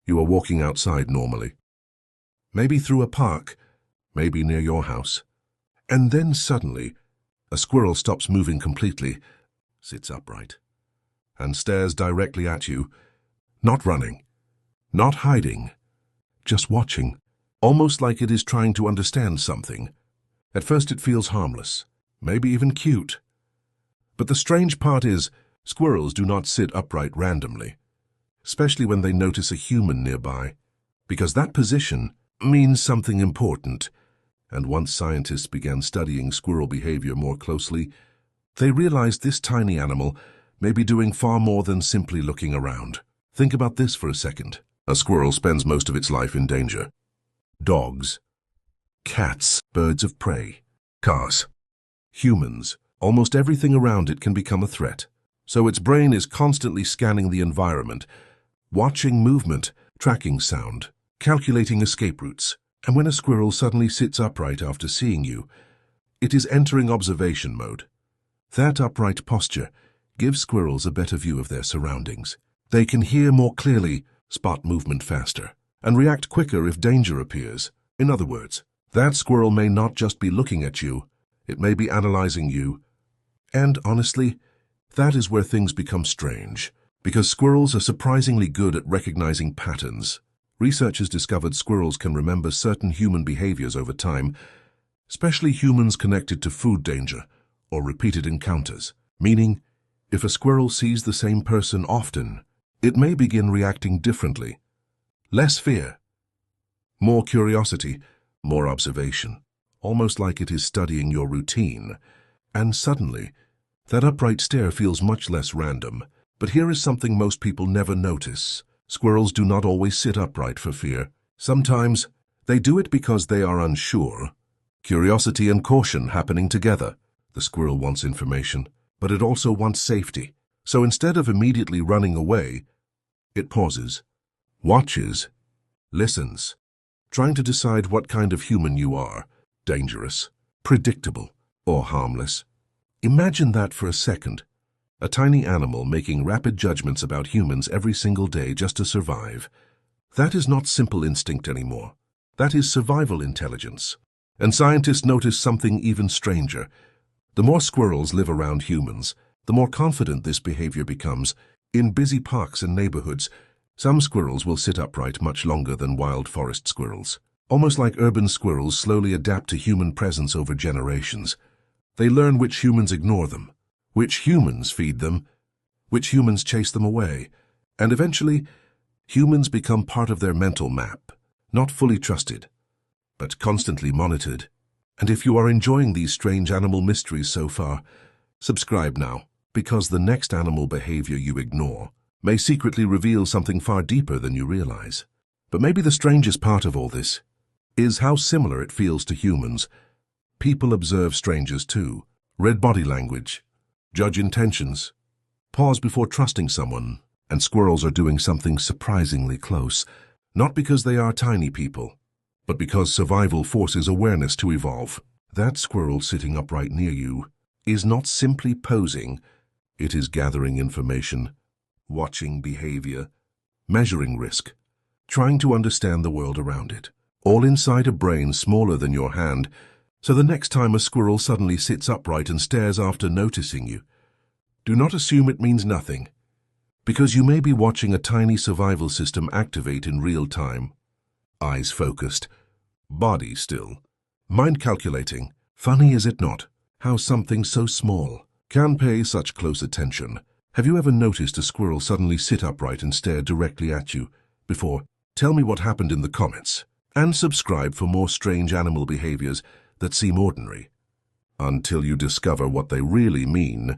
You are walking outside normally. Maybe through a park, maybe near your house. And then suddenly, a squirrel stops moving completely, sits upright, and stares directly at you, not running, not hiding, just watching, almost like it is trying to understand something. At first it feels harmless, maybe even cute. But the strange part is, squirrels do not sit upright randomly, especially when they notice a human nearby, because that position means something important. And once scientists began studying squirrel behavior more closely, they realized this tiny animal may be doing far more than simply looking around. Think about this for a second. A squirrel spends most of its life in danger. Dogs, cats, birds of prey, cars, humans, almost everything around it can become a threat. So its brain is constantly scanning the environment, watching movement, tracking sound, calculating escape routes. And when a squirrel suddenly sits upright after seeing you, it is entering observation mode. That upright posture gives squirrels a better view of their surroundings. They can hear more clearly, spot movement faster, and react quicker if danger appears. In other words, that squirrel may not just be looking at you, it may be analyzing you. And honestly, that is where things become strange, because squirrels are surprisingly good at recognizing patterns. Researchers discovered squirrels can remember certain human behaviors over time, especially humans connected to food danger or repeated encounters. Meaning, if a squirrel sees the same person often, it may begin reacting differently. Less fear, more curiosity, more observation, almost like it is studying your routine. And suddenly, that upright stare feels much less random. But here is something most people never notice. Squirrels do not always sit upright for fear. Sometimes they do it because they are unsure. Curiosity and caution happening together. The squirrel wants information, but it also wants safety. So instead of immediately running away, it pauses, watches, listens, trying to decide what kind of human you are, dangerous, predictable, or harmless. Imagine that for a second. A tiny animal making rapid judgments about humans every single day just to survive. That is not simple instinct anymore. That is survival intelligence. And scientists notice something even stranger. The more squirrels live around humans, the more confident this behavior becomes. In busy parks and neighborhoods, some squirrels will sit upright much longer than wild forest squirrels. Almost like urban squirrels slowly adapt to human presence over generations. They learn which humans ignore them, which humans feed them, which humans chase them away, and eventually, humans become part of their mental map, not fully trusted, but constantly monitored. And if you are enjoying these strange animal mysteries so far, subscribe now, because the next animal behavior you ignore may secretly reveal something far deeper than you realize. But maybe the strangest part of all this is how similar it feels to humans. People observe strangers too, read body language, judge intentions, pause before trusting someone, and squirrels are doing something surprisingly close, not because they are tiny people, but because survival forces awareness to evolve. That squirrel sitting upright near you is not simply posing, it is gathering information, watching behavior, measuring risk, trying to understand the world around it, all inside a brain smaller than your hand. So the next time a squirrel suddenly sits upright and stares after noticing you, do not assume it means nothing, because you may be watching a tiny survival system activate in real time. Eyes focused, body still, mind calculating. Funny, is it not, how something so small can pay such close attention? Have you ever noticed a squirrel suddenly sit upright and stare directly at you before? Tell me what happened in the comments, and subscribe for more strange animal behaviors that seem ordinary, until you discover what they really mean